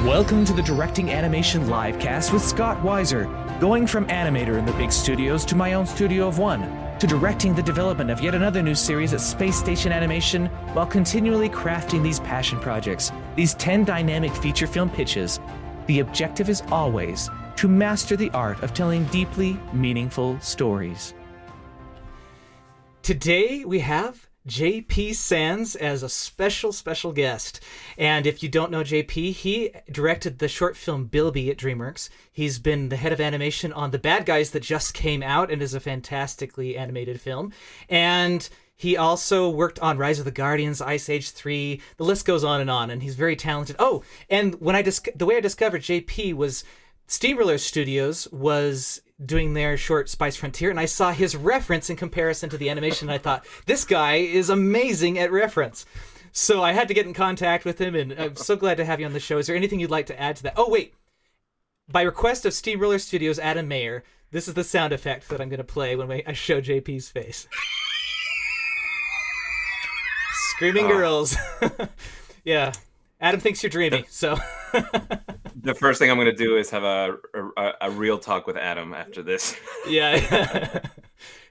Welcome to the Directing Animation Livecast with Scott Weiser, going from Animator in the big studios to my own studio of one, to directing the development of yet another new series at Space Station Animation, while continually crafting these passion projects, these 10 dynamic feature film pitches. The objective is always to master the art of telling deeply meaningful stories. Today we have JP Sands as a special guest. And if you don't know JP, he directed the short film Bilby at DreamWorks. He's been the head of animation on The Bad Guys that just came out and is a fantastically animated film. And he also worked on Rise of the Guardians, Ice Age 3, the list goes on, and he's very talented. Oh, and when the way I discovered JP was Steamroller Studios was doing their short Spice Frontier, and I saw his reference in comparison to the animation, and I thought, this guy is amazing at reference. So I had to get in contact with him, and I'm so glad to have you on the show. Is there anything you'd like to add to that? Oh, wait. By request of Steamroller Studios' Adam Mayer, this is the sound effect that I'm going to play when I show JP's face. Screaming girls. Yeah. Adam thinks you're dreamy, so... The first thing I'm going to do is have a real talk with Adam after this. Yeah.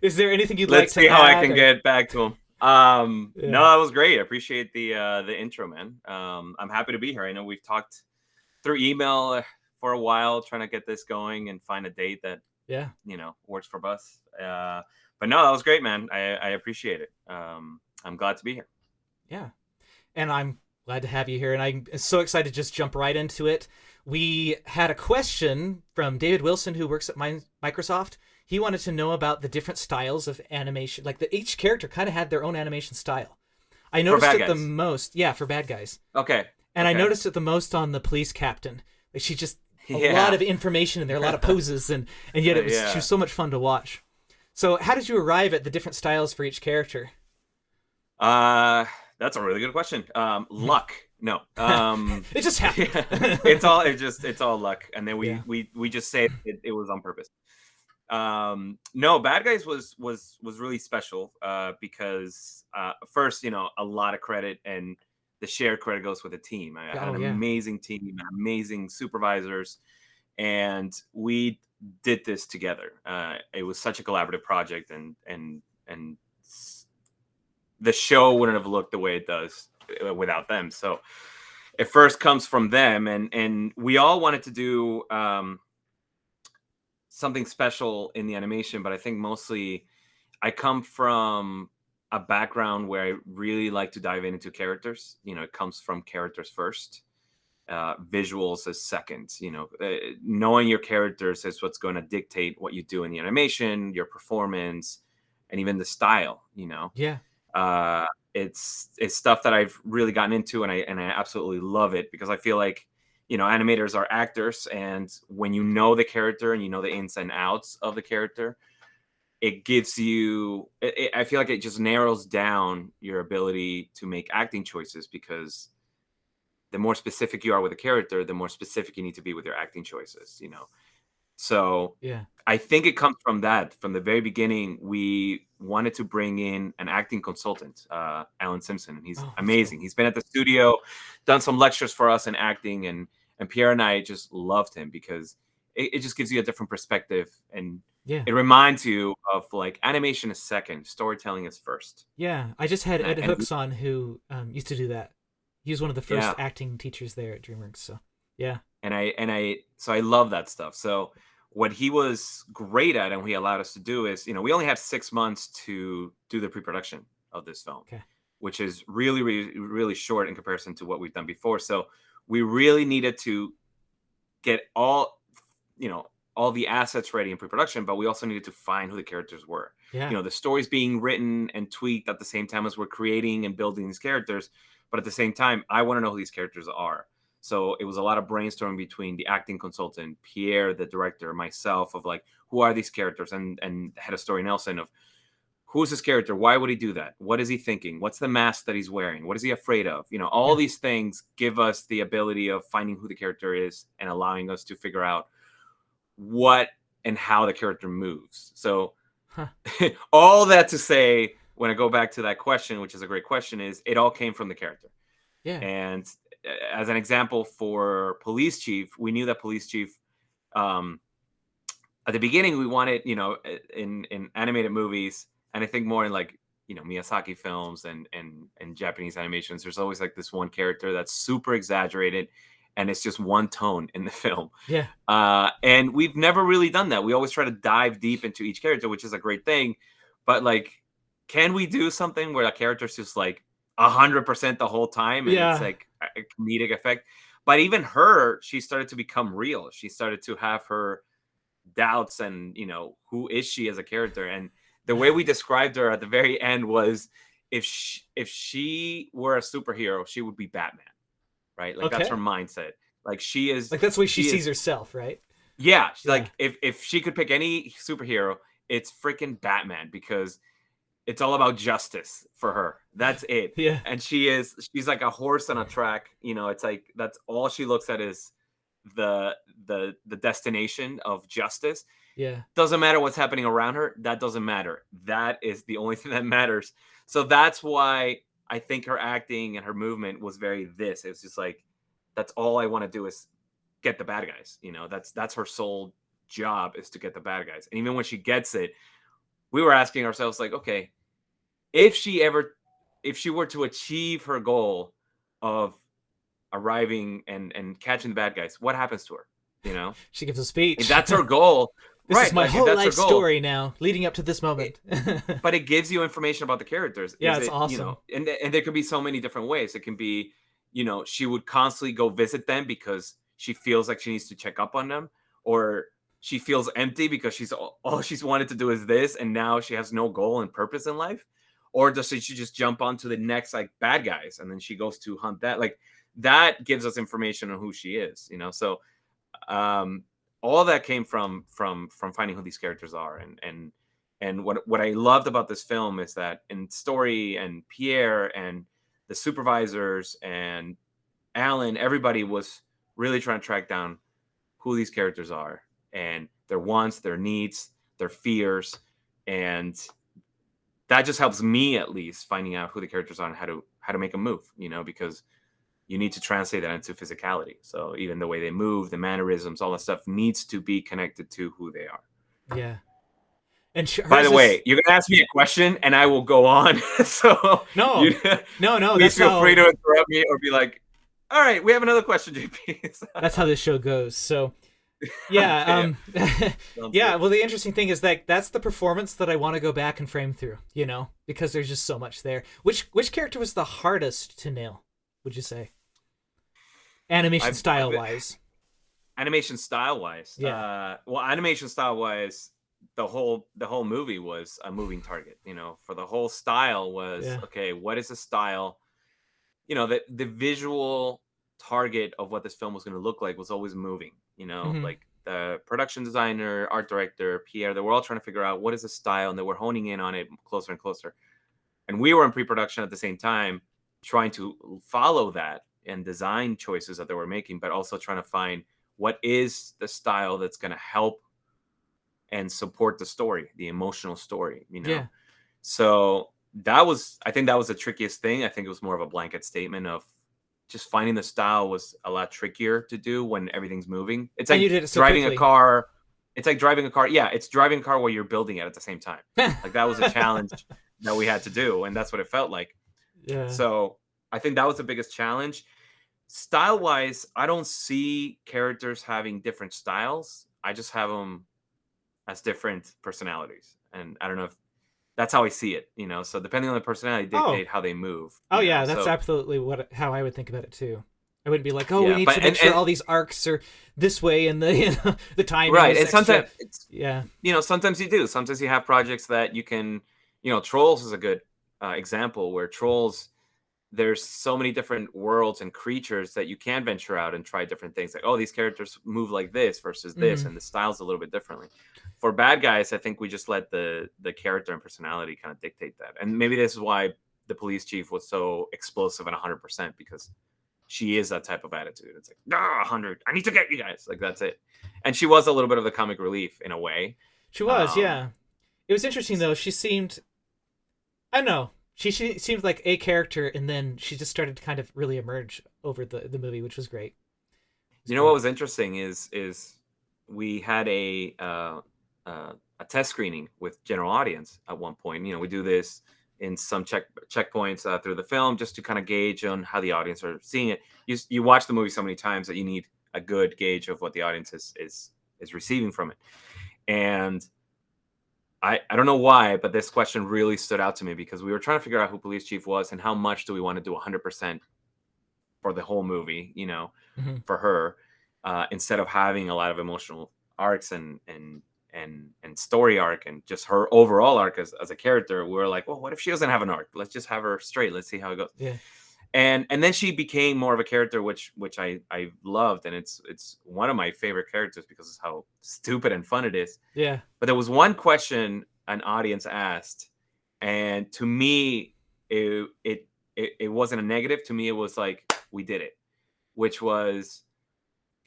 Is there anything you'd like to add? Let's see how I can get back to him. No, that was great. I appreciate the intro, man. I'm happy to be here. I know we've talked through email for a while, trying to get this going and find a date that works for us. But no, that was great, man. I appreciate it. I'm glad to be here. Yeah, and I'm glad to have you here, and I'm so excited to just jump right into it. We had a question from David Wilson, who works at Microsoft. He wanted to know about the different styles of animation. Like each character kind of had their own animation style. I noticed it the most. Yeah, for Bad Guys. Okay. And I noticed it the most on the police captain. Like she just a lot of information in there, a lot of poses, and yet she was so much fun to watch. So how did you arrive at the different styles for each character? That's a really good question. Luck. No. It just happened. It's all luck. And then we just say it was on purpose. No, Bad Guys was really special because first, a lot of credit and the shared credit goes with the team. I had an amazing team, amazing supervisors, and we did this together. It was such a collaborative project, and the show wouldn't have looked the way it does without them. So it first comes from them, and we all wanted to do something special in the animation, but I think mostly I come from a background where I really like to dive into characters. It comes from characters first, visuals as second. Knowing your characters is what's going to dictate what you do in the animation, your performance, and even the style. It's stuff that I've really gotten into, and I absolutely love it because I feel like animators are actors, and when you know the character and you know the ins and outs of the character, it gives you I feel like it just narrows down your ability to make acting choices, because the more specific you are with a character, the more specific you need to be with your acting choices. So I think it comes from that. From the very beginning, we wanted to bring in an acting consultant, Alan Simpson, and he's amazing. He's been at the studio, done some lectures for us in acting, and Pierre and I just loved him because it just gives you a different perspective, and it reminds you of like animation is second, storytelling is first. Yeah, I just had Ed Hooks on, who used to do that. He was one of the first acting teachers there at DreamWorks. So and I love that stuff. So what he was great at and what he allowed us to do is, we only had 6 months to do the pre-production of this film, which is really, really, really short in comparison to what we've done before. So we really needed to get all the assets ready in pre-production, but we also needed to find who the characters were. The stories being written and tweaked at the same time as we're creating and building these characters. But at the same time, I want to know who these characters are. So it was a lot of brainstorming between the acting consultant, Pierre, the director, myself, of like, who are these characters? And head of story Nelson of, who's this character? Why would he do that? What is he thinking? What's the mask that he's wearing? What is he afraid of? All these things give us the ability of finding who the character is and allowing us to figure out what and how the character moves. So all that to say, when I go back to that question, which is a great question, is it all came from the character. And as an example for Police Chief, we knew that Police Chief, at the beginning, we wanted, in animated movies, and I think more in like, Miyazaki films and Japanese animations, there's always like this one character that's super exaggerated, and it's just one tone in the film. Yeah. And we've never really done that. We always try to dive deep into each character, which is a great thing. But like, can we do something where a character's just like 100% the whole time, and it's like a comedic effect? But even her, she started to become real. She started to have her doubts, and who is she as a character? And the way we described her at the very end was, if she were a superhero, she would be Batman, right? Like that's her mindset. Like she is like, that's the way she sees herself, right? Yeah, like if she could pick any superhero, it's freaking Batman, because it's all about justice for her. That's it. Yeah. And she's like a horse on a track. It's like that's all she looks at is the destination of justice. Yeah. Doesn't matter what's happening around her. That doesn't matter. That is the only thing that matters. So that's why I think her acting and her movement was very this. It's just like, that's all I want to do is get the bad guys. That's her sole job, is to get the bad guys. And even when she gets it, we were asking ourselves, like, okay, if she were to achieve her goal of arriving and catching the bad guys, what happens to her? She gives a speech. If that's her goal. This right, is my like, whole life story now, leading up to this moment. But it gives you information about the characters. Yeah, it's awesome. And there could be so many different ways. It can be, she would constantly go visit them because she feels like she needs to check up on them, or she feels empty because all she's wanted to do is this, and now she has no goal and purpose in life. Or does she just jump onto the next like bad guys, and then she goes to hunt that? Like, that gives us information on who she is. So all that came from finding who these characters are. And what I loved about this film is that in story, and Pierre and the supervisors and Alan, everybody was really trying to track down who these characters are, and their wants, their needs, their fears. And that just helps me, at least, finding out who the characters are and how to make a move, because you need to translate that into physicality. So even the way they move, the mannerisms, all that stuff needs to be connected to who they are. Yeah. And by the way, you're gonna ask me a question, and I will go on. So no. Please feel free to interrupt me or be like, "All right, we have another question, JP." That's how this show goes. So, yeah, yeah. Well, the interesting thing is that that's the performance that I want to go back and frame through. Because there's just so much there. Which character was the hardest to nail, would you say? Animation style wise. Animation style wise. Yeah. Well, animation style wise, the whole movie was a moving target. For the whole style was okay. What is the style? The visual target of what this film was going to look like was always moving. Like the production designer, art director, Pierre, they were all trying to figure out what is the style, and they were honing in on it closer and closer. And we were in pre-production at the same time, trying to follow that and design choices that they were making, but also trying to find what is the style that's going to help and support the story, the emotional story, Yeah. So I think that was the trickiest thing. I think it was more of a blanket statement of just finding the style was a lot trickier to do when everything's moving. It's like driving a car. It's like driving a car. Yeah, it's driving a car while you're building it at the same time. Like that was a challenge that we had to do, and that's what it felt like. Yeah. So I think that was the biggest challenge. Style-wise, I don't see characters having different styles. I just have them as different personalities, and I don't know if that's how I see it. So depending on the personality, dictate how they move. Oh yeah, that's absolutely how I would think about it too. I wouldn't be like, we need to make sure all these arcs are this way, and the timing. Right, and sometimes sometimes you do. Sometimes you have projects that you can. Trolls is a good example where Trolls. There's so many different worlds and creatures that you can venture out and try different things. Like, these characters move like this versus this, and the style's a little bit differently. For bad guys, I think we just let the character and personality kind of dictate that. And maybe this is why the police chief was so explosive and 100%, because she is that type of attitude. It's like, 100, I need to get you guys. Like, that's it. And she was a little bit of the comic relief in a way. She was, yeah. It was interesting, though. She seemed, I don't know. she seemed like a character, and then she just started to kind of really emerge over the movie, which was great. What was interesting is we had a test screening with general audience at one point. We do this in some checkpoints through the film just to kind of gauge on how the audience are seeing it. You watch the movie so many times that you need a good gauge of what the audience is receiving from it. And I don't know why, but this question really stood out to me because we were trying to figure out who Police Chief was and how much do we want to do 100% for the whole movie, for her, instead of having a lot of emotional arcs and story arc and just her overall arc as a character. We were like, well, what if she doesn't have an arc? Let's just have her straight. Let's see how it goes. Yeah. And then she became more of a character, which I loved, and it's one of my favorite characters because of how stupid and fun it is. Yeah. But there was one question an audience asked, and to me, it wasn't a negative. To me, it was like, we did it, which was,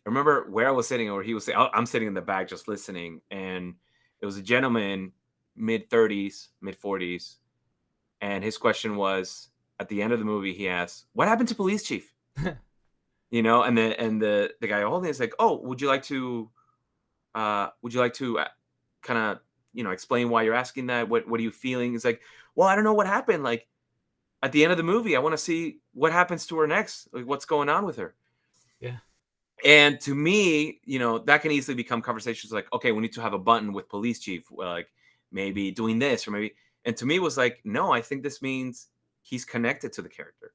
I remember where I was sitting, or he was saying, I'm sitting in the back just listening, and it was a gentleman, mid-30s, mid-40s, and his question was, at the end of the movie, he asked, "What happened to Police Chief?" And the guy holding is like, "Oh, would you like to kind of explain why you're asking that? What are you feeling?" It's like, "Well, I don't know what happened. Like at the end of the movie, I want to see what happens to her next. Like what's going on with her." Yeah. And to me, that can easily become conversations like, okay, we need to have a button with Police Chief, like maybe doing this or maybe. And to me, it was like, no, I think this means he's connected to the character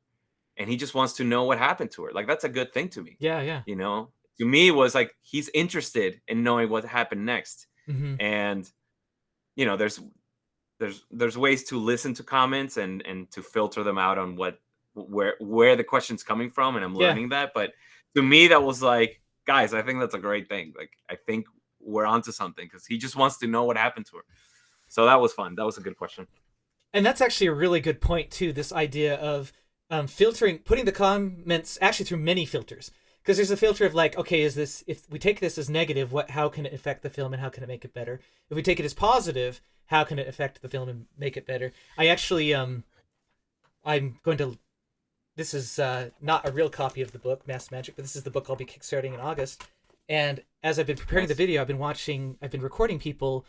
and he just wants to know what happened to her. Like, that's a good thing to me. Yeah. To me, it was like, he's interested in knowing what happened next. Mm-hmm. And, there's ways to listen to comments and to filter them out on where the question's coming from. And I'm learning that. But to me, that was like, guys, I think that's a great thing. Like, I think we're onto something because he just wants to know what happened to her. So that was fun. That was a good question. And that's actually a really good point too. This idea of filtering, putting the comments actually through many filters, because there's a filter of like, okay, if we take this as negative, how can it affect the film and how can it make it better? If we take it as positive, how can it affect the film and make it better? I actually, this is not a real copy of the book Mass Magic, but this is the book I'll be kickstarting in August. And as I've been preparing the video, I've been recording people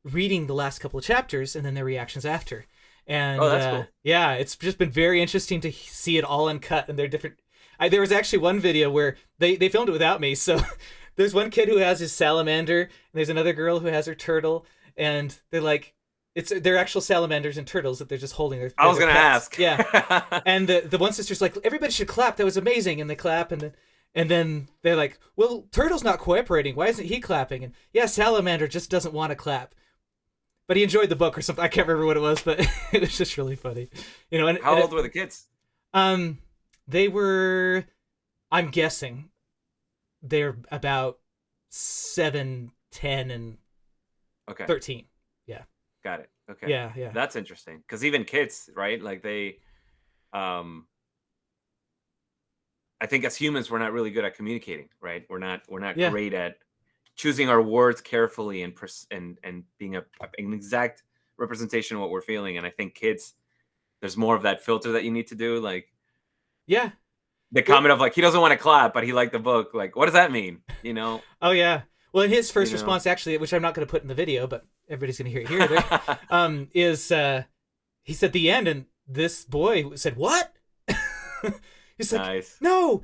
reading the last couple of chapters and then their reactions after. And that's cool. Yeah, it's just been very interesting to see it all uncut, and they're different. There was actually one video where they filmed it without me. So there's one kid who has his salamander, and there's another girl who has her turtle, and they're like, they're actual salamanders and turtles that they're just holding. I was going to ask. Yeah. And the one sister's like, everybody should clap. That was amazing. And they clap, and then they're like, well, turtle's not cooperating. Why isn't he clapping? And yeah, salamander just doesn't want to clap. But he enjoyed the book or something. I can't remember what it was, but it was just really funny. And how old were the kids? They were, I'm guessing, they're about 7, 10, and 13. Yeah. Got it. Okay. Yeah. That's interesting. Because even kids, right? Like they, I think as humans, we're not really good at communicating, right? We're not great at choosing our words carefully and being an exact representation of what we're feeling. And I think kids, there's more of that filter that you need to do. Like, yeah, the comment of like, he doesn't want to clap, but he liked the book. Like, what does that mean? Oh yeah. Well, in his first response, actually, which I'm not going to put in the video, but everybody's going to hear it here, is he said the end, and this boy said, "What?" He's like, nice. No,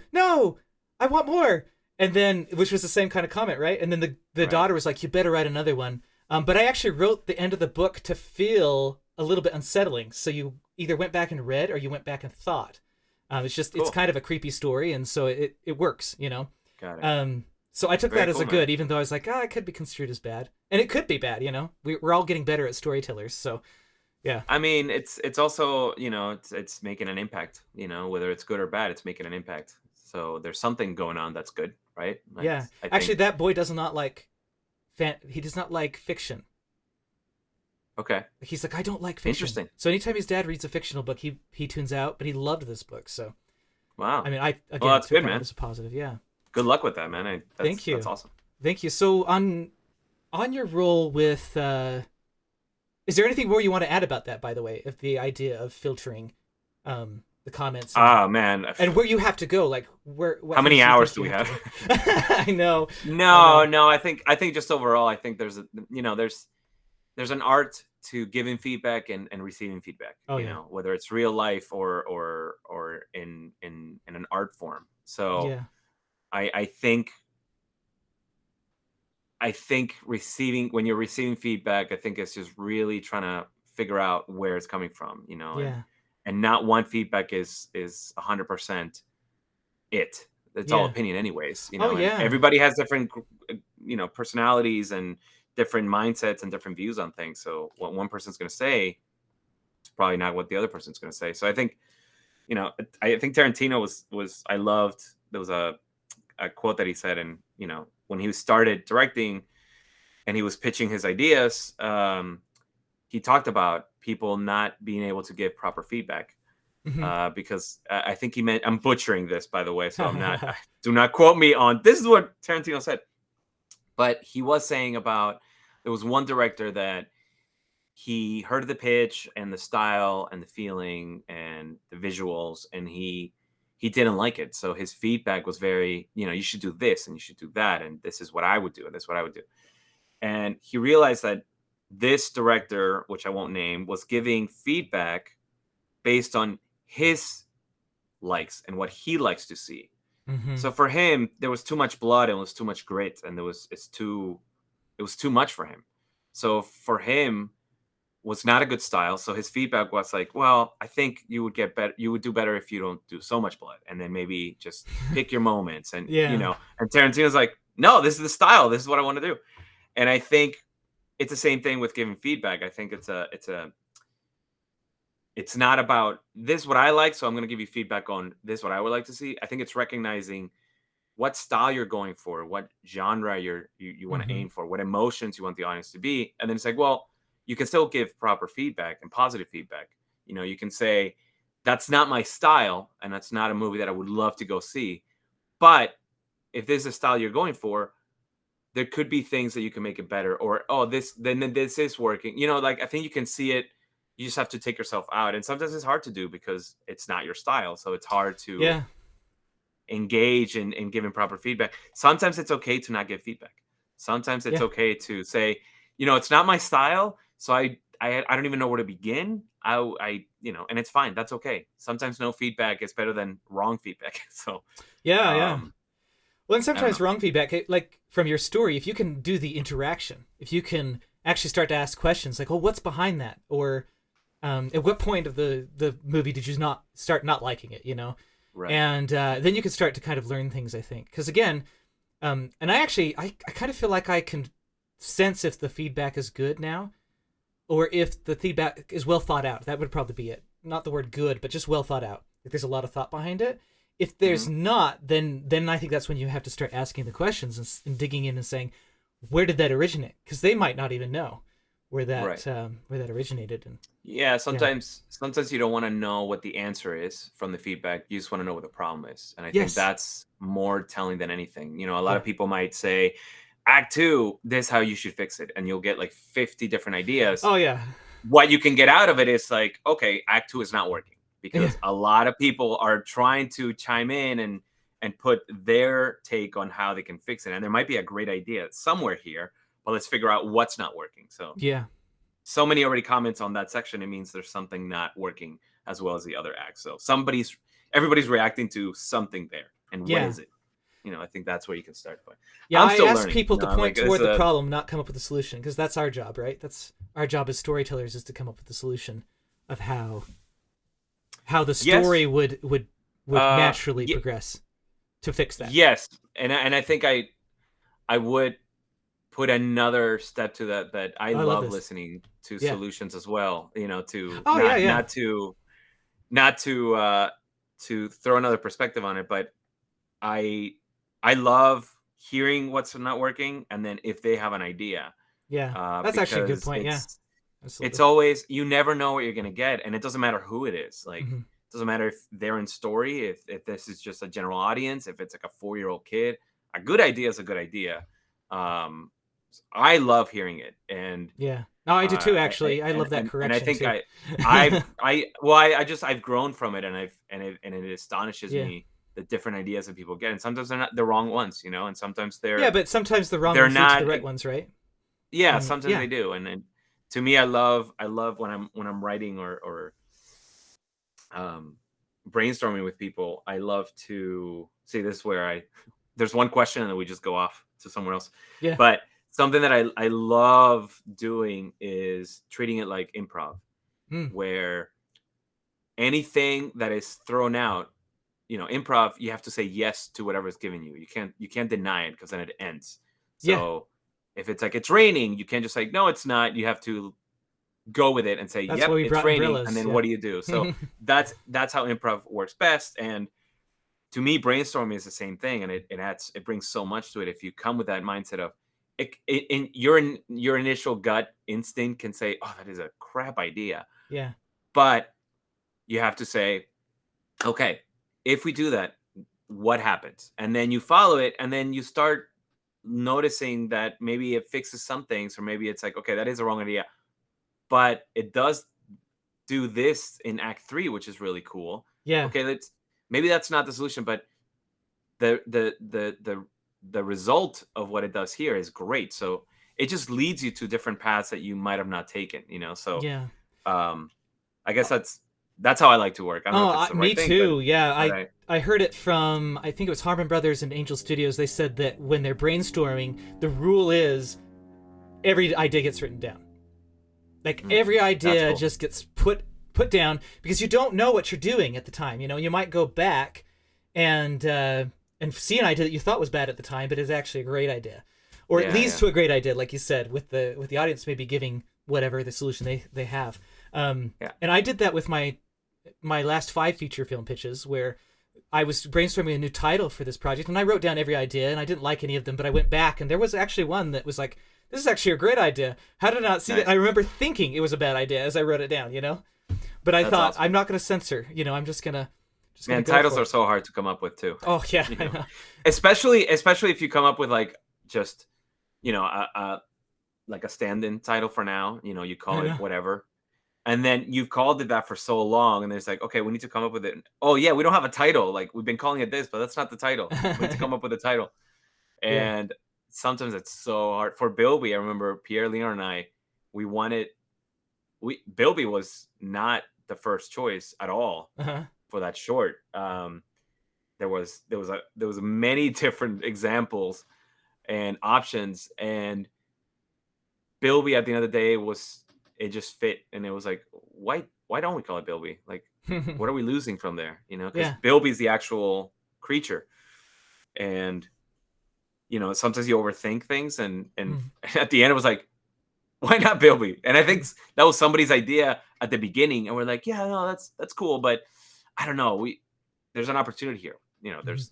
I want more. And then, which was the same kind of comment, right? And then the daughter was like, you better write another one. But I actually wrote the end of the book to feel a little bit unsettling. So you either went back and read or you went back and thought. It's just, cool. It's kind of a creepy story. And so it works, Got it. So I took that as a good, even though I was like, it could be construed as bad. And it could be bad, We're all getting better at storytellers. So, yeah. I mean, it's also, it's making an impact, whether it's good or bad, it's making an impact. So there's something going on that's good, right? Yeah. Actually, that boy does not like he does not like fiction. Okay. He's like, I don't like fiction. Interesting. So anytime his dad reads a fictional book, he tunes out, but he loved this book. So, wow. I mean, that's good, man. It's a positive, yeah. Good luck with that, man. Thank you. That's awesome. Thank you. So on your role with Is there anything more you want to add about that, by the way, of the idea of filtering the comments Oh man, and where you have to go? Like, what how many things you hours think do you we have? I know. No, I think just overall, I think there's there's an art to giving feedback and receiving feedback. Oh You yeah. know, whether it's real life or in an art form. So Yeah. I think receiving when you're receiving feedback, I think it's just really trying to figure out where it's coming from, you know, Yeah. and not one feedback is 100% it. It's all Yeah. opinion anyways, you Oh know, and yeah. everybody has different personalities and different mindsets and different views on things. So what one person's going to say is probably not what the other person's going to say. So I think, you know, I think Tarantino was I loved there was a quote that he said, and you know, when he started directing and he was pitching his ideas, he talked about people not being able to give proper feedback Hmm. because I think he meant, I'm butchering this by the way, so I'm not, do not quote me on this is what Tarantino said, but he was saying about there was one director that he heard the pitch and the style and the feeling and the visuals, and he didn't like it. So his feedback was very, you know, you should do this and you should do that, and this is what I would do and this is what I would do. And he realized that this director, which I won't name, was giving feedback based on his likes and what he likes to see. Hmm. So for him, there was too much blood and it was too much grit, and it was too much for him. So for him, was not a good style. So his feedback was like, well, I think you would get better. You would do better if you don't do so much blood, and then maybe just pick your moments. And you Yeah. know, and Tarantino's like, no, this is the style. This is what I want to do. And I think it's the same thing with giving feedback. I think it's not about this is what I like, so I'm going to give you feedback on this what I would like to see. I think it's recognizing what style you're going for, what genre you want to Hmm. aim for, what emotions you want the audience to be, and then it's like, well, you can still give proper feedback and positive feedback. You know, you can say that's not my style, and that's not a movie that I would love to go see. But if this is a style you're going for, there could be things that you can make it better, or oh, then this is working. You know, like I think you can see it. You just have to take yourself out, and sometimes it's hard to do because it's not your style. So it's hard to Yeah. engage in giving proper feedback. Sometimes it's okay to not give feedback. Sometimes it's Yeah. okay to say, you know, it's not my style, so I don't even know where to begin. You know, and it's fine. That's okay. Sometimes no feedback is better than wrong feedback. So, Yeah. Yeah. um, Well, and I don't sometimes know. wrong feedback, like from your story, if you can do the interaction, if you can actually start to ask questions like, "Oh, what's behind that?" or "At what point of the movie did you not start not liking it?" You know, Right. and then you can start to kind of learn things. I think because again, and I kind of feel like I can sense if the feedback is good now, or if the feedback is well thought out. That would probably be it. Not the word good, but just well thought out. Like there's a lot of thought behind it. If there's Hmm. not, then I think that's when you have to start asking the questions and digging in and saying, where did that originate? Because they might not even know Right. where that originated. And Yeah. yeah, Sometimes you don't want to know what the answer is from the feedback. You just want to know what the problem is, and I think yes, that's more telling than anything. You know, a lot yeah, of people might say, "Act two, this is how you should fix it," and you'll get like 50 different ideas. oh yeah, What you can get out of it is like, okay, act two is not working yeah, because a lot of people are trying to chime in and put their take on how they can fix it. And there might be a great idea somewhere here, but let's figure out what's not working. So yeah, so many already comments on that section. It means there's something not working as well as the other acts. So everybody's reacting to something there. And what yeah. is it? You know, I think that's where you can start. But Yeah, I'm I still ask learning. people You to know, point like it's toward the a problem, not come up with a solution, because that's our job, right? That's our job as storytellers is to come up with the solution of how the yes. story would naturally Yeah, progress to fix that. yes. And I think I would put another step to that I Oh, I love love this. listening to Yeah. solutions as well, you know, to Oh yeah, yeah. not to throw another perspective on it, but I I love hearing what's not working and then if they have an idea, Yeah. That's actually a good because point. Yeah. it's Absolutely. always you never know what you're gonna get, and it doesn't matter who it is. Like, Hmm. it doesn't matter if they're in story, if this is just a general audience, if it's like a 4-year-old kid. A good idea is a good idea. Um, I love hearing it, and Yeah. No, I do too. Actually, I love that correction and I think too. I've grown from it, and it astonishes Yeah. me the different ideas that people get, and sometimes they're not the wrong ones, and sometimes Yeah, but sometimes the wrong they're ones lead to not. the right ones, right? Yeah, And sometimes yeah, they do, and to me, I love when I'm writing or um, brainstorming with people. I love to see this is where there's one question and then we just go off to somewhere else. yeah, But something that I love doing is treating it like improv, mm, where anything that is thrown out, improv, you have to say yes to whatever's given you. You can't deny it because then it ends. yeah. So if it's like it's raining, you can't just like no, it's not. You have to go with it and say, That's why "Yep, we it's brought raining," and umbrellas. then Yeah. what do you do? So that's how improv works best. And to me, brainstorming is the same thing, and it brings so much to it. If you come with that mindset of in your initial gut instinct can say, "Oh, that is a crap idea," Yeah. but you have to say, "Okay, if we do that, what happens?" And then you follow it, and then you start noticing that maybe it fixes some things, or maybe it's like, "Okay, that is a wrong idea." But it does do this in act 3, which is really cool. Yeah. Okay, maybe that's not the solution, but the result of what it does here is great. So it just leads you to different paths that you might have not taken. So Yeah. um I guess that's how I like to work. I don't know Oh, if it's the me right thing, but too. Yeah, but I heard it from, I think it was Harmon Brothers and Angel Studios. They said that when they're brainstorming, the rule is every idea gets written down. Like every that's idea cool. just gets put down because you don't know what you're doing at the time. You might go back and see an idea that you thought was bad at the time, but is actually a great idea, or it leads Yeah. to a great idea, like you said, with the audience maybe giving whatever the solution they have. Yeah. And I did that with my last 5 feature film pitches, where I was brainstorming a new title for this project, and I wrote down every idea, and I didn't like any of them, but I went back, and there was actually one that was like, this is actually a great idea. How did I not see Nice. that? I remember thinking it was a bad idea as I wrote it down, But I That's thought, awesome. I'm not going to censor, I'm just going to Man, go titles for are it. so hard to come up with too. Oh, yeah. You I know? know. Especially if you come up with like just like a stand-in title for now, you call I it know. whatever. And then you've called it that for so long, and it's like, okay, we need to come up with it. Oh yeah, we don't have a title. Like we've been calling it this, but that's not the title. We need to come up with a title. Yeah. And sometimes it's so hard. For Bilby, I remember Pierre Leon and I, we wanted Bilby was not the first choice at all Uh-huh. for that short. There was many different examples and options, and Bilby at the end of the day it just fit, and it was like, why don't we call it Bilby? Like, what are we losing from there? Because Yeah. Bilby's the actual creature, and sometimes you overthink things, and at the end it was like, why not Bilby? And I think that was somebody's idea at the beginning, and we're like, yeah, no, that's cool, but I don't know, there's an opportunity here.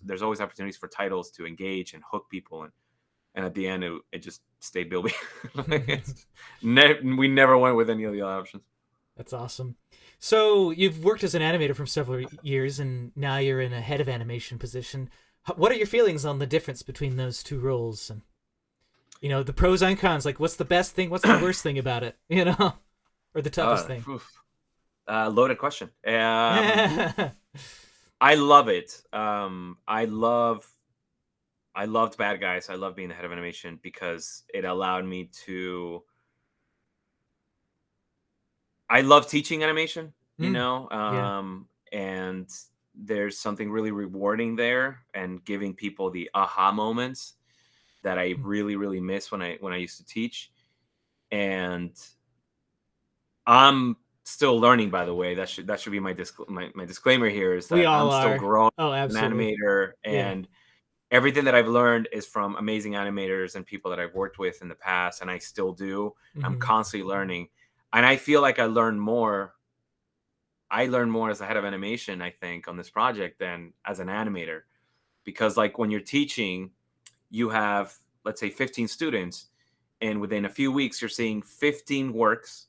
There's always opportunities for titles to engage and hook people, and at the end it just stayed Bilby. We never went with any of the other options. That's awesome. So you've worked as an animator for several years, and now you're in a head of animation position. What are your feelings on the difference between those two roles? And the pros and cons. Like, what's the best thing? What's the worst thing about it? Or the toughest thing? Loaded question. I love it. I loved Bad Guys. I love being the head of animation because it allowed me to. I love teaching animation, Yeah. and there's something really rewarding there, and giving people the aha moments that I really, really miss when I used to teach. And I'm still learning, by the way. That should be my disclaimer here, is We that all I'm still are. growing Oh, as an absolutely. animator, Yeah. and everything that I've learned is from amazing animators and people that I've worked with in the past, and I still do. I'm Mm-hmm. constantly learning, and I feel like I learn more as a head of animation, I think, on this project than as an animator, because like when you're teaching, you have, let's say, 15 students, and within a few weeks you're seeing 15 works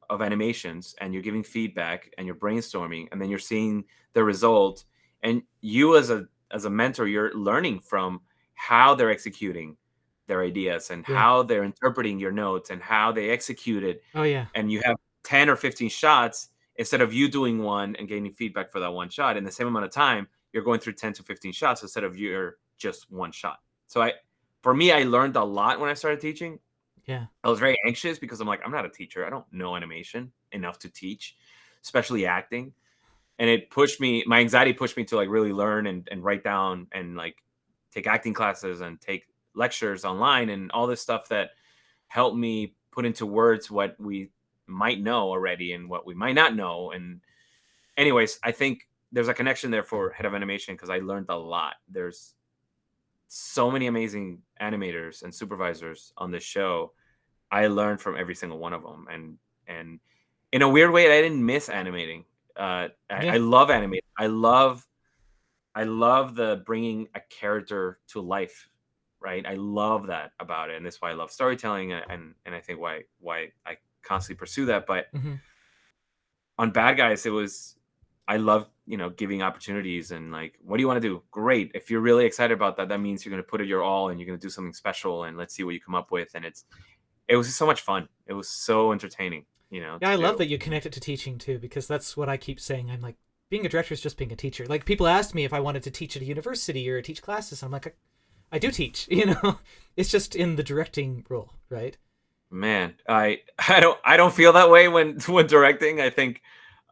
of animations, and you're giving feedback and you're brainstorming, and then you're seeing the result, and you as a mentor, you're learning from how they're executing, their ideas and Yeah. how they're interpreting your notes and how they execute it. Oh yeah. And you have 10 or 15 shots instead of you doing one and gaining feedback for that one shot in the same amount of time. You're going through 10 to 15 shots instead of your just one shot. So for me, I learned a lot when I started teaching. Yeah. I was very anxious because I'm like, I'm not a teacher. I don't know animation enough to teach, especially acting. And it pushed me, my anxiety pushed me to like really learn and write down and like take acting classes and take lectures online and all this stuff that helped me put into words what we might know already and what we might not know. And anyways, I think there's a connection there for head of animation because I learned a lot. There's so many amazing animators and supervisors on this show. I learned from every single one of them, and in a weird way, I didn't miss animating. I love animating. I love the bringing a character to life, right? I love that about it, and that's why I love storytelling, and I think why I constantly pursue that. But on Bad Guys, I love giving opportunities and like, what do you want to do? Great. If you're really excited about that, that means you're going to put it your all and you're going to do something special, and let's see what you come up with. And it was so much fun. It was so entertaining. Yeah, I love that you connect it to teaching too, because that's what I keep saying. I'm like, being a director is just being a teacher. Like, people asked me if I wanted to teach at a university or teach classes. I'm like, I do teach. It's just in the directing role, right? Man, I don't feel that way when directing. I think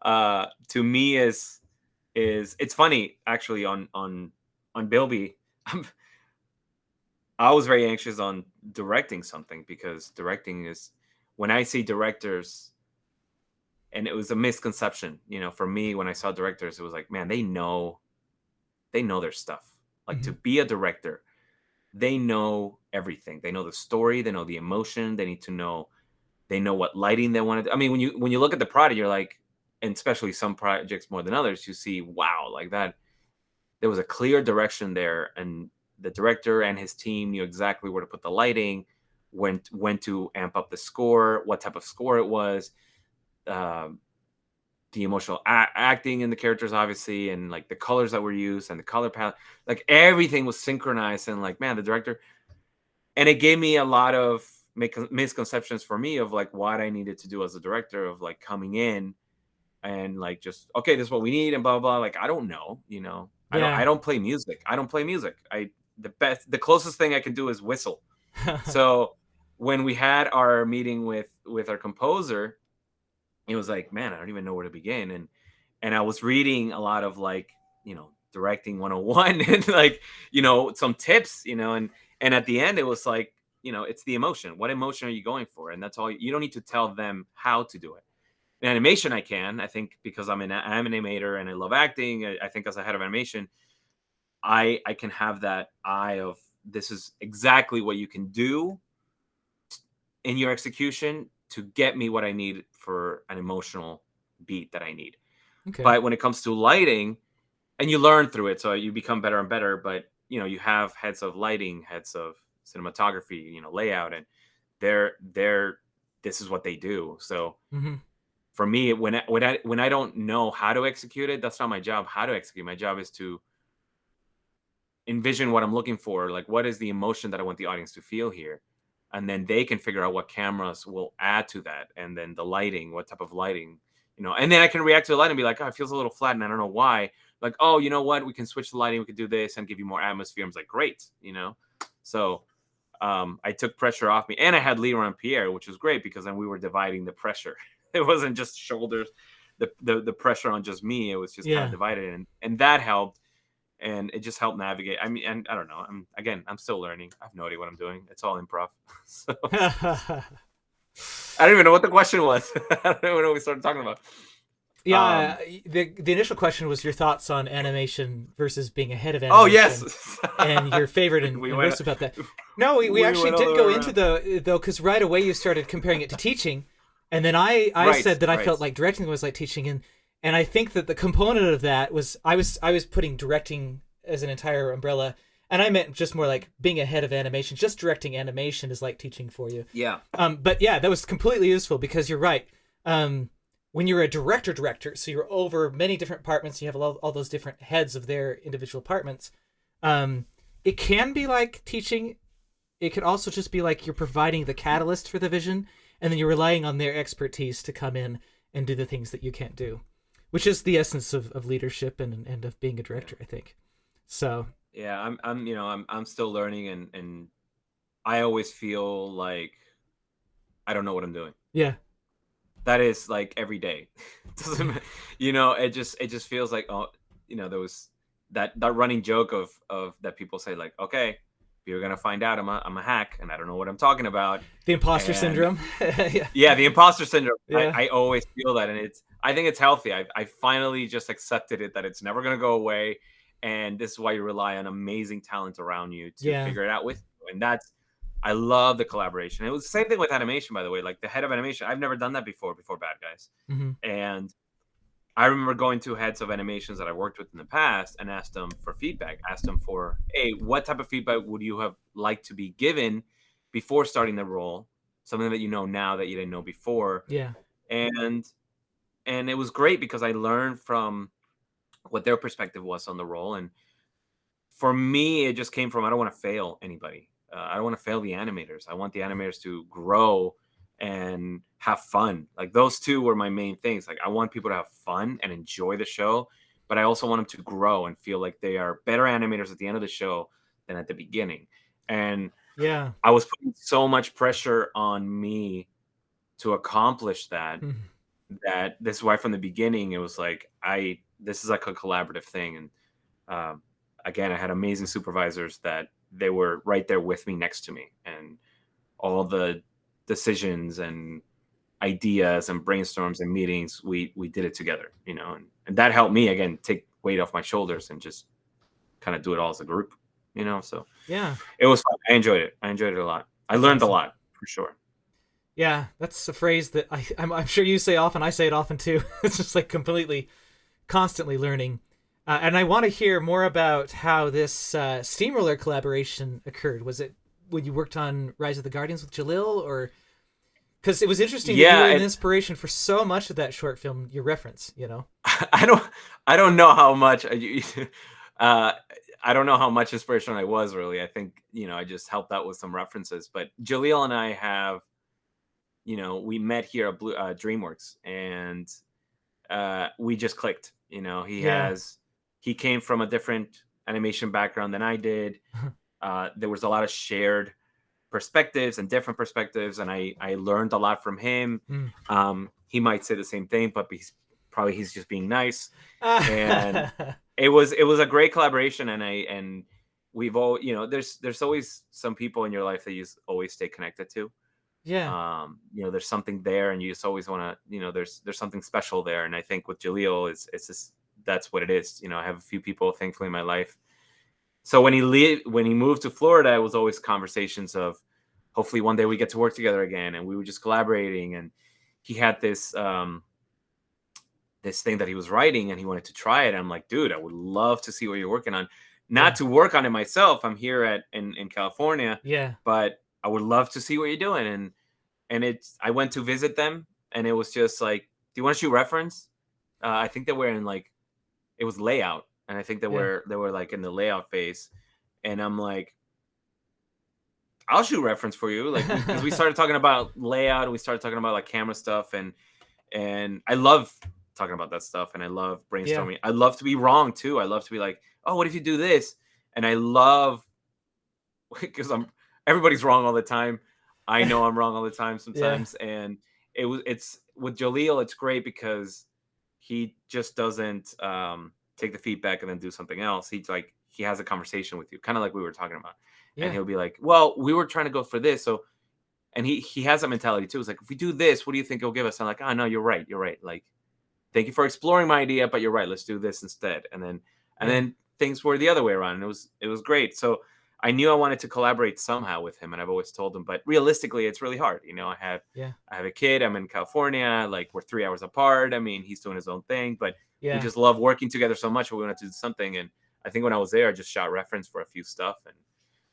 to me is it's funny actually on Bilby. I was very anxious on directing something because directing is, when I see directors, and it was a misconception, for me, when I saw directors, it was like, man, they know their stuff. Like, to be a director, they know everything. They know the story, they know the emotion, they know what lighting they want to do. I mean, when you look at the product, you're like, and especially some projects more than others, you see, wow, like that, there was a clear direction there, and the director and his team knew exactly where to put the lighting, when to amp up the score, what type of score it was, the emotional acting in the characters, obviously, and like the colors that were used and the color palette, like everything was synchronized. And like, man, the director, and it gave me a lot of misconceptions for me of like what I needed to do as a director, of like coming in and like, just, okay, this is what we need and blah blah. Like, I don't know, I don't play music. The closest thing I can do is whistle. So when we had our meeting with our composer, it was like, man, I don't even know where to begin. And I was reading a lot of like, directing 101 and like, some tips, and at the end it was like, it's the emotion. What emotion are you going for? And that's all. You don't need to tell them how to do it. In animation, I think, because I'm an animator and I love acting. I think as a head of animation, I can have that eye of, this is exactly what you can do in your execution to get me what I need for an emotional beat that I need. Okay. But when it comes to lighting, and you learn through it, so you become better and better, but you have heads of lighting, heads of cinematography, layout, and this is what they do. So for me, when I don't know how to execute it, that's not my job. How to execute, my job is to envision what I'm looking for, like what is the emotion that I want the audience to feel here, and then they can figure out what cameras will add to that, and then the lighting, what type of lighting, and then I can react to the lighting and be like, oh, it feels a little flat and I don't know why. Like, oh, you know what, we can switch the lighting, we could do this and give you more atmosphere. I was like, great, so I took pressure off me, and I had Leroy and Pierre, which was great because then we were dividing the pressure. It wasn't just shoulders, the pressure on just me. It was just kind of divided, and that helped. And it just helped navigate. I mean, and I don't know. I'm still learning. I have no idea what I'm doing. It's all improv. So, I don't even know what the question was. I don't know what we started talking about. Yeah, the initial question was your thoughts on animation versus being a head of animation. Oh, yes. And your favorite and worst about that. No, we actually did go into though, because right away you started comparing it to teaching. And then I said that I felt like directing was like teaching. And I think that the component of that was I was putting directing as an entire umbrella, and I meant just more like being a head of animation. Just directing animation is like teaching for you. Yeah. But yeah, that was completely useful because you're right. When you're a director, so you're over many different departments, you have all those different heads of their individual departments. It can be like teaching it could also just be like you're providing the catalyst for the vision, and then you're relying on their expertise to come in and do the things that you can't do, which is the essence of leadership and of being a director, I think. So yeah, I'm still learning, and I always feel like I don't know what I'm doing. yeah, That is like every day. Doesn't it just feels like, oh, there was that running joke of that people say, like, okay, you're gonna find out I'm a hack and I don't know what I'm talking about. the imposter syndrome. Yeah, Yeah, the imposter syndrome. yeah, I always feel that, and I think it's healthy. I finally just accepted it, that it's never gonna go away, and this is why you rely on amazing talent around you to yeah. figure it out with you. And I love the collaboration. It was the same thing with animation, by the way. Like the head of animation, I've never done that before Bad Guys. Hmm. And I remember going to heads of animations that I worked with in the past and asked them for feedback. Asked them for, hey, what type of feedback would you have liked to be given before starting the role? Something that you know now that you didn't know before. Yeah, And it was great because I learned from what their perspective was on the role. And for me, it just came from, I don't want to fail anybody. I don't want to fail the animators. I want the animators to grow and have fun. Like those two were my main things. Like I want people to have fun and enjoy the show, but I also want them to grow and feel like they are better animators at the end of the show than at the beginning. And yeah. I was putting so much pressure on me to accomplish that, Mhm. that this is why from the beginning it was like, this is like a collaborative thing. And again, I had amazing supervisors that they were right there with me next to me, and all the decisions and ideas and brainstorms and meetings, we did it together, and that helped me again take weight off my shoulders and just kind of do it all as a group, so Yeah, it was fun. I enjoyed it a lot. I learned a lot for sure. yeah. That's a phrase that I'm sure you say often. I say it often too. It's just like completely, constantly learning. And I want to hear more about how this Steamroller collaboration occurred. Was it when you worked on Rise of the Guardians with Jalil, or because it was interesting that you were an inspiration for so much of that short film you reference? I don't know how much I don't know how much inspiration I was really. I think I just helped out with some references. But Jalil and I have, we met here at DreamWorks, and we just clicked. He came from a different animation background than I did. There was a lot of shared perspectives and different perspectives, and I learned a lot from him. He might say the same thing, but he's just being nice. And it was a great collaboration, and we've all, there's always some people in your life that you always stay connected to. Yeah. There's something there, and you just always want to, there's something special there. And I think with Jalil, it's just, that's what it is. I have a few people, thankfully, in my life. So when he moved to Florida, it was always conversations of, hopefully one day we get to work together again. And we were just collaborating, and he had this this thing that he was writing, and he wanted to try it. And I'm like, dude, I would love to see what you're working on. Not to work on it myself. I'm here in California. Yeah. But I would love to see what you're doing. And I went to visit them, and it was just like, do you want to shoot reference? I think they were in it was layout. And I think they were like in the layout phase. And I'm like, I'll shoot reference for you. Like, because we started talking about layout, and we started talking about like camera stuff. And I love talking about that stuff. And I love brainstorming. Yeah. I love to be wrong too. I love to be like, oh, what if you do this? And I love, because everybody's wrong all the time. I know I'm wrong all the time sometimes. Yeah. And it's with Jalil, it's great because he just doesn't take the feedback and then do something else. He has a conversation with you, kind of like we were talking about. Yeah. And he'll be like, well, we were trying to go for this. So, and he has that mentality too. It's like, if we do this, what do you think he'll give us? I'm like, oh, no, you're right. Like, thank you for exploring my idea, but you're right. Let's do this instead. And then things were the other way around. And it was great. So I knew I wanted to collaborate somehow with him, and I've always told him, but realistically, it's really hard. I have a kid. I'm in California. Like, we're 3 hours apart. I mean, he's doing his own thing, but we just love working together so much. We wanted to do something. And I think when I was there, I just shot reference for a few stuff.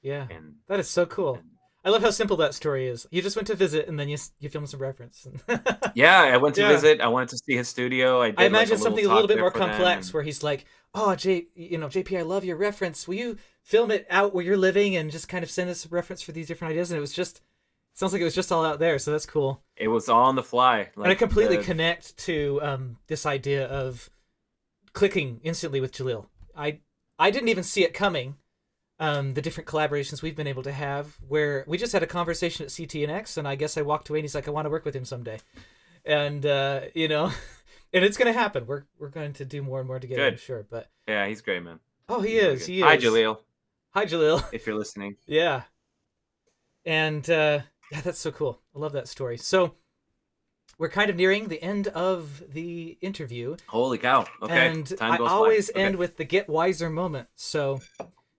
And that is so cool. I love how simple that story is. You just went to visit, and then you filmed some reference. Yeah, I went to Yeah. visit. I wanted to see his studio. I I did like a imagine little something a talk little bit there more for them, complex, and where he's like, "Oh, JP, I love your reference. Will you film it out where you're living and just kind of send us a reference for these different ideas?" And it was just sounds like it was just all out there. So that's cool. it was all on the fly. And I Like completely the connect to this idea of clicking instantly with Jalil. I didn't even see it coming. The different collaborations we've been able to have, where we just had a conversation at CTNX, and I guess I walked away, and he's like, "I want to work with him someday," and and it's gonna happen. We're going to do more and more together, I'm good. sure. But Yeah, he's great, man. oh, he He's really is. good. He Hi, is. Jaleel, Hi, Jalil. if you're listening. Yeah, and yeah, that's so cool. I love that story. So we're kind of nearing the end of the interview. Holy cow. Okay. And Time I goes always by. Okay. end with the get wiser moment. So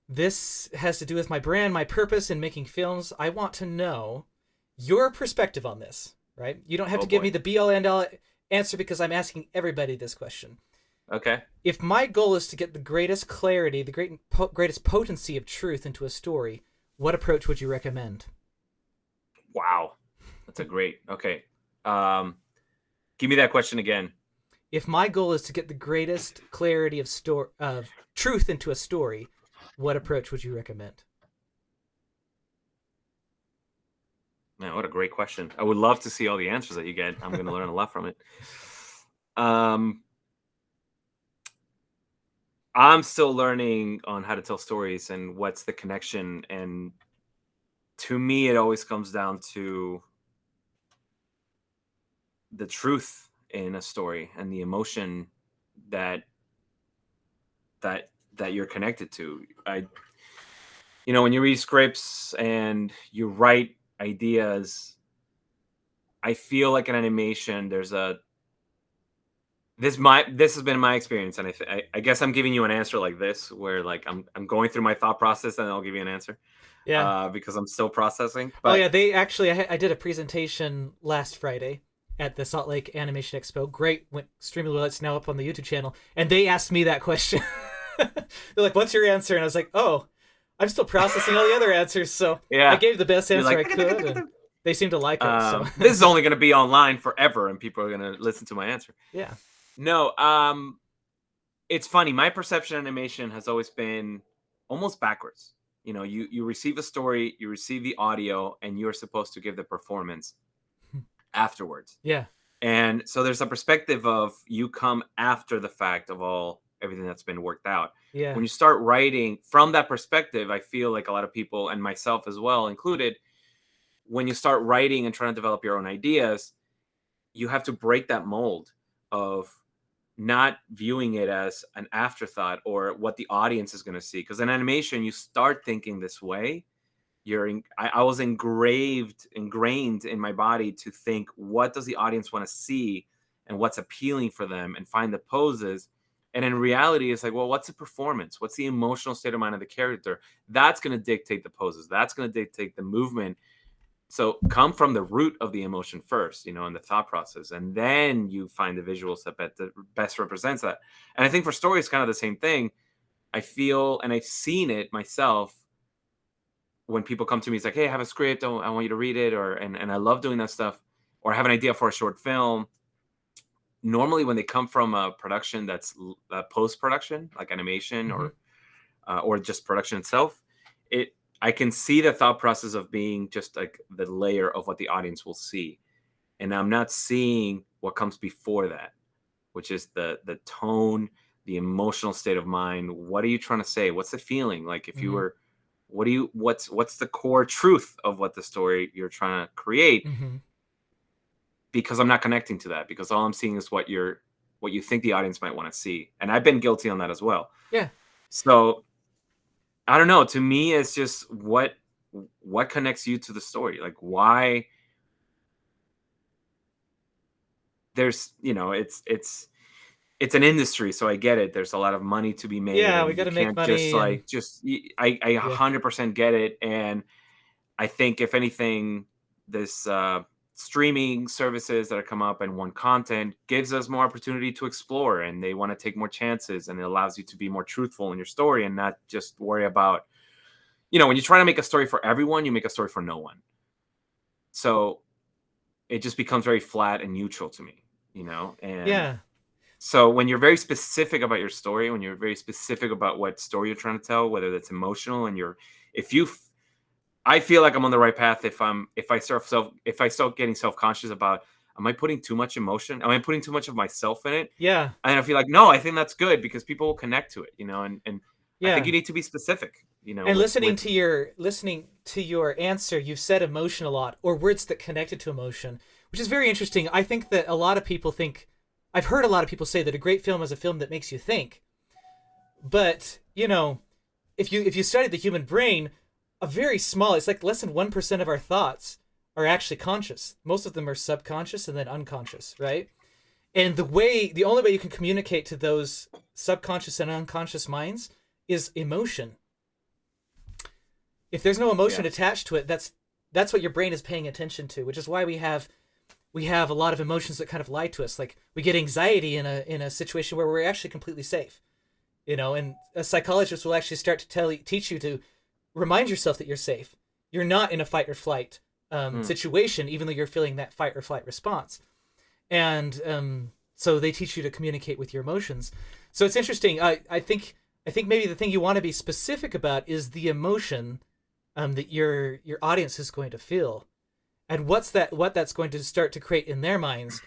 this has to do with my brand, my purpose in making films. I want to know your perspective on this, right? You don't have to give me the be all end all answer, because I'm asking everybody this question. Okay. If my goal is to get the greatest clarity, the greatest potency of truth into a story, what approach would you recommend? Wow. That's a great. Okay. Give me that question again. If my goal is to get the greatest clarity of truth into a story, what approach would you recommend? Man, what a great question. I would love to see all the answers that you get. I'm going to learn a lot from it. I'm still learning on how to tell stories and what's the connection. And to me, it always comes down to the truth in a story and the emotion that you're connected to. When you read scripts and you write ideas, I feel like in animation this has been my experience, and I guess I'm giving you an answer like this, where like I'm going through my thought process, and I'll give you an answer. Yeah. Because I'm still processing. Oh But yeah, they actually I did a presentation last Friday at the Salt Lake Animation Expo. Great, went extremely well. It's now up on the YouTube channel, and they asked me that question. They're like, "What's your answer?" And I was like, "Oh, I'm still processing all the other answers." So yeah, I gave the best you're answer like, I could, and they seemed to like it. So this is only going to be online forever, and people are going to listen to my answer. yeah. No, it's funny. My perception of animation has always been almost backwards. You receive a story, you receive the audio, and you're supposed to give the performance afterwards. Yeah. And so there's a perspective of you come after the fact of everything that's been worked out. Yeah. When you start writing from that perspective, I feel like a lot of people, and myself as well included, when you start writing and trying to develop your own ideas, you have to break that mold of not viewing it as an afterthought or what the audience is going to see. Because in animation, you start thinking this way. I was ingrained in my body to think, what does the audience want to see and what's appealing for them, and find the poses. And in reality, it's like, well, what's the performance? What's the emotional state of mind of the character? That's going to dictate the poses. That's going to dictate the movement. So come from the root of the emotion first, in the thought process, and then you find the visuals that best represents that. And I think for stories, kind of the same thing. I feel, and I've seen it myself, when people come to me, it's like, "Hey, I have a script. I want you to read it," and I love doing that stuff. Or I have an idea for a short film. Normally, when they come from a production that's post production, like animation, or just production itself, I can see the thought process of being just like the layer of what the audience will see. And I'm not seeing what comes before that, which is the tone, the emotional state of mind. What are you trying to say? What's the feeling? Like if you were, what's the core truth of what the story you're trying to create? Because I'm not connecting to that, because all I'm seeing is what you think the audience might want to see. And I've been guilty on that as well. Yeah. So I don't know. To me, it's just what connects you to the story. Like why there's, it's an industry. So I get it. There's a lot of money to be made. Yeah, we and got to you make can't money. I 100% get it. And I think if anything, this streaming services that are come up and want content gives us more opportunity to explore, and they want to take more chances, and it allows you to be more truthful in your story and not just worry about when you try to make a story for everyone, you make a story for no one. So it just becomes very flat and neutral to me, and so when you're very specific about your story, when you're very specific about what story you're trying to tell, whether that's emotional, and I feel like I'm on the right path if I start getting self-conscious about, am I putting too much emotion? Am I putting too much of myself in it? Yeah. And I feel like, no, I think that's good because people will connect to it, and I think Yeah. you need to be specific, And listening to your answer, you've said emotion a lot, or words that connected to emotion, which is very interesting. I think that a lot of people I've heard a lot of people say that a great film is a film that makes you think. But, if you study the human brain, it's like less than 1% of our thoughts are actually conscious. Most of them are subconscious and then unconscious, right? And the only way you can communicate to those subconscious and unconscious minds is emotion. If there's no emotion attached to it, that's what your brain is paying attention to, which is why we have a lot of emotions that kind of lie to us. Like we get anxiety in a situation where we're actually completely safe, and a psychologist will actually start to teach you to remind yourself that you're safe. You're not in a fight or flight situation, even though you're feeling that fight or flight response. And so they teach you to communicate with your emotions. So it's interesting. I think maybe the thing you want to be specific about is the emotion that your audience is going to feel, and what that's going to start to create in their minds,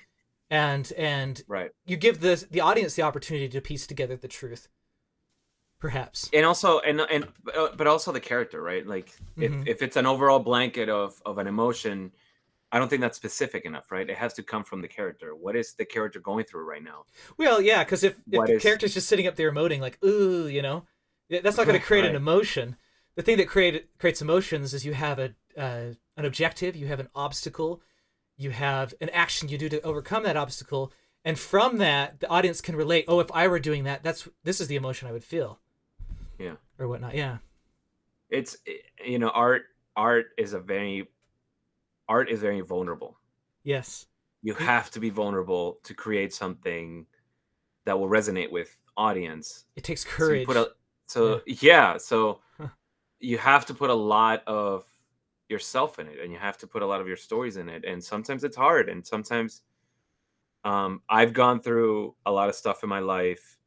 and right. You give the audience the opportunity to piece together the truth, perhaps. And also but also the character, right? Like if it's an overall blanket of an emotion, I don't think that's specific enough, right? It has to come from the character. What is the character going through right now? Well, yeah, because if the character's just sitting up there emoting like, ooh, that's not going to create an emotion. The thing that creates emotions is you have an objective, you have an obstacle, you have an action you do to overcome that obstacle, and from that, the audience can relate. Oh, if I were doing that, this is the emotion I would feel. Yeah. Or whatnot. Yeah. It's art is very vulnerable. Yes. You have to be vulnerable to create something that will resonate with audience. It takes courage. So you have to put a lot of yourself in it, and you have to put a lot of your stories in it. And sometimes it's hard. And sometimes I've gone through a lot of stuff in my life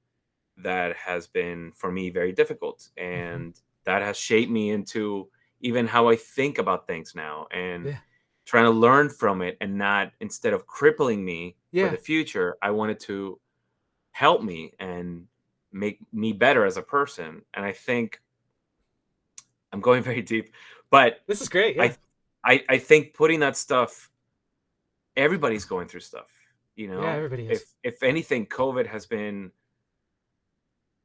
that has been, for me, very difficult. And that has shaped me into even how I think about things now, and trying to learn from it, and not, instead of crippling me for the future, I wanted to help me and make me better as a person. And I think I'm going very deep, but this is great. Yeah. I think putting that stuff, everybody's going through stuff, Yeah, everybody is. If anything, COVID has been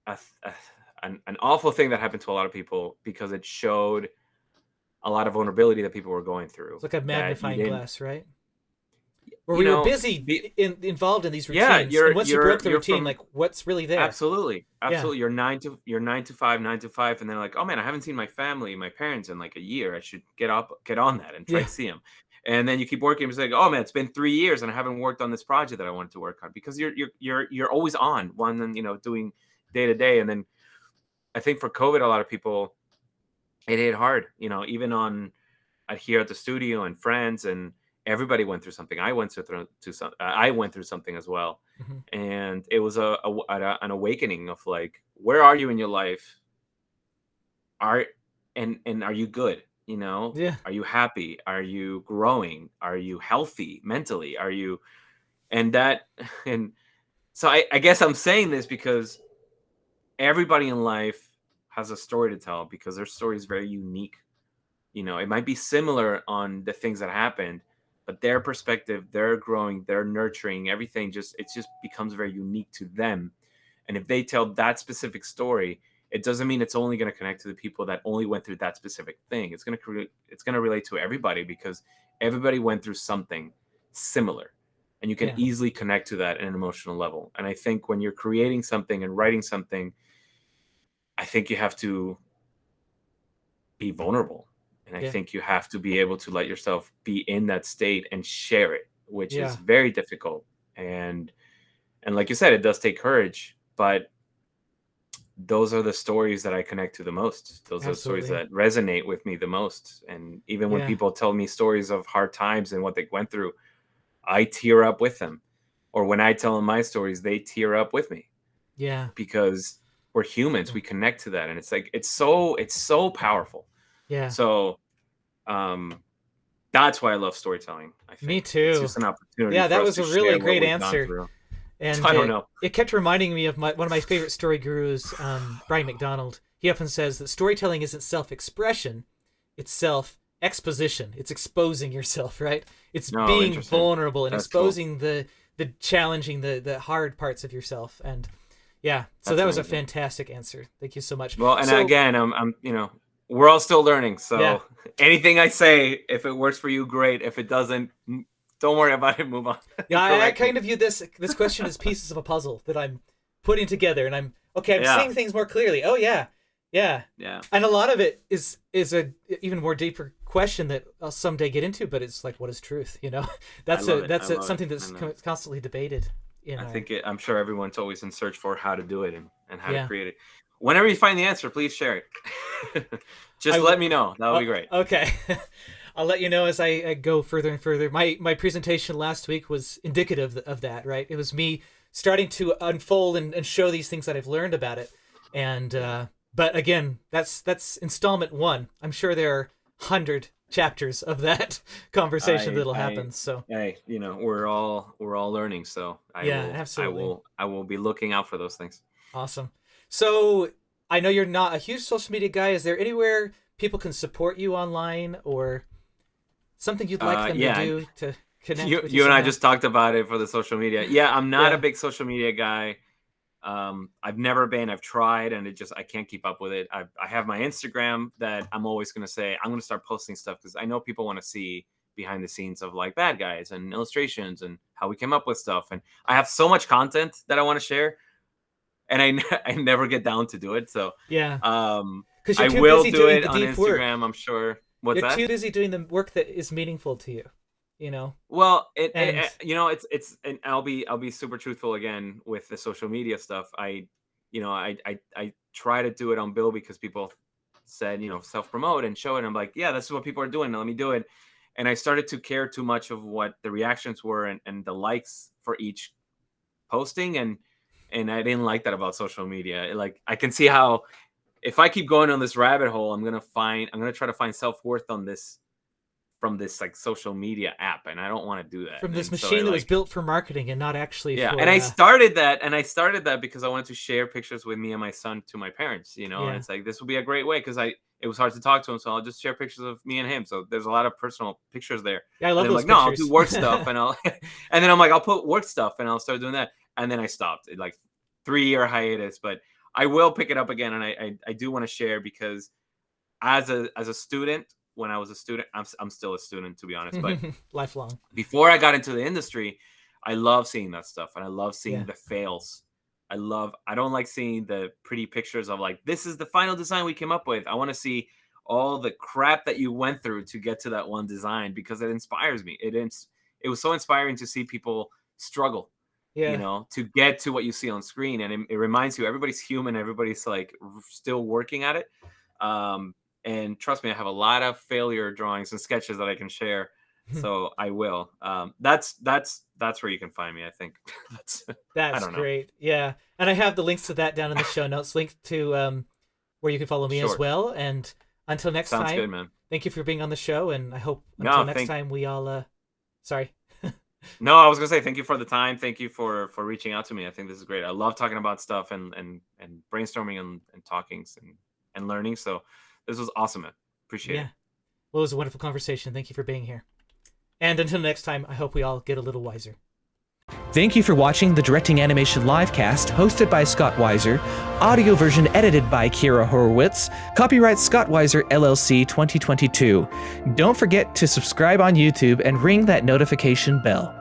an awful thing that happened to a lot of people, because it showed a lot of vulnerability that people were going through. It's like a magnifying glass, right? Where we were busy involved in these routines. And once you broke the routine, like, what's really there? Absolutely. You're 9 to 5, and they're like, oh man, I haven't seen my family, my parents in like a year. I should get on that and try to see them. And then you keep working. It's like, oh man, it's been 3 years and I haven't worked on this project that I wanted to work on, because you're always on one, and doing day to day. And then I think for COVID, a lot of people, it hit hard. Even here at the studio, and friends, and everybody went through something. I went through something as well. And it was an awakening of like, where are you in your life? Are you good? Are you happy? Are you growing? Are you healthy mentally? And so I guess I'm saying this because everybody in life has a story to tell, because their story is very unique. It might be similar on the things that happened, but their perspective, their growing, their nurturing, everything just becomes very unique to them. And if they tell that specific story, it doesn't mean it's only going to connect to the people that only went through that specific thing. It's going to relate to everybody, because everybody went through something similar, and you can easily connect to that at an emotional level. And I think when you're creating something and writing something, I think you have to be vulnerable. And I think you have to be able to let yourself be in that state and share it, which is very difficult. And like you said, it does take courage, but those are the stories that I connect to the most. Those are the stories that resonate with me the most. And even when people tell me stories of hard times and what they went through, I tear up with them. Or when I tell them my stories, they tear up with me. Yeah. Because we're humans, we connect to that. And it's like, it's so powerful. Yeah. So that's why I love storytelling, I think. Me too. It's just an opportunity. Yeah, that was a really great answer. And I don't know. It kept reminding me of one of my favorite story gurus, Brian McDonald. He often says that storytelling isn't self-expression, it's self-exposition. It's exposing yourself, right? It's being vulnerable and exposing the challenging, the hard parts of yourself. And yeah, so that was a fantastic answer. Thank you so much. Well, and again, I'm we're all still learning. So anything I say, if it works for you, great. If it doesn't, don't worry about it. Move on. Yeah, I kind of view this question as pieces of a puzzle that I'm putting together, and I'm seeing things more clearly. Oh yeah. And a lot of it is a even more deeper question that I'll someday get into. But it's like, what is truth? That's something that's constantly debated. I'm sure everyone's always in search for how to do it and how to create it. Whenever you find the answer, please share it. Just let me know. That would be great. Okay. I'll let you know as I go further and further. My presentation last week was indicative of that, right? It was me starting to unfold and show these things that I've learned about it. And but again, that's installment 1. I'm sure there are 100 chapters of that conversation that'll happen. So hey, we're all learning. So absolutely. I will be looking out for those things. Awesome. So I know you're not a huge social media guy. Is there anywhere people can support you online or something you'd like them to do to connect with you? You and I just talked about it for the social media. Yeah, I'm not a big social media guy. I've never been. I've tried, and I can't keep up with it. I have my Instagram that I'm always going to say I'm going to start posting stuff because I know people want to see behind the scenes of like bad guys and illustrations and how we came up with stuff. And I have so much content that I want to share, and I never get down to do it. So because I will do it on Instagram. I'm sure. What's that? You're too busy doing the work that is meaningful to you. Well, it's and I'll be super truthful again with the social media stuff. I try to do it on Bilby because people said, self promote and show it. And I'm like, yeah, this is what people are doing. Now let me do it. And I started to care too much of what the reactions were and the likes for each posting. And I didn't like that about social media. Like I can see how if I keep going on this rabbit hole, I'm going to try to find self-worth on this from this like social media app, and I don't want to do that. From this machine that was built for marketing and not actually for... And I started that because I wanted to share pictures with me and my son to my parents, and it's like this would be a great way because it was hard to talk to him, so I'll just share pictures of me and him. So there's a lot of personal pictures there. Yeah, I love those pictures. No, I'll do work stuff and and then I'm like, I'll put work stuff and I'll start doing that. And then I stopped. It like 3-year hiatus, but I will pick it up again, and I do want to share because as a student, when I was a student, I'm still a student to be honest, but lifelong. Before I got into the industry, I love seeing that stuff, and I love seeing the fails. I don't like seeing the pretty pictures of like this is the final design we came up with. I want to see all the crap that you went through to get to that one design because it inspires me. It was so inspiring to see people struggle. To get to what you see on screen. And it reminds you, everybody's human. Everybody's like still working at it. And trust me, I have a lot of failure drawings and sketches that I can share. So I will. That's where you can find me. I think that's I don't great. Know. Yeah. And I have the links to that down in the show notes, linked to where you can follow me as well. And until next time, sounds good, man. Thank you for being on the show. And I hope until next time we all, sorry. No, I was gonna say thank you for the time. Thank you for reaching out to me. I think this is great. I love talking about stuff and brainstorming and talking and learning. So this was awesome, man. Appreciate it. Well, it was a wonderful conversation. Thank you for being here. And until next time, I hope we all get a little wiser. Thank you for watching the Directing Animation Livecast, hosted by Scott Weiser, audio version edited by Kira Horowitz, copyright Scott Weiser LLC 2022. Don't forget to subscribe on YouTube and ring that notification bell.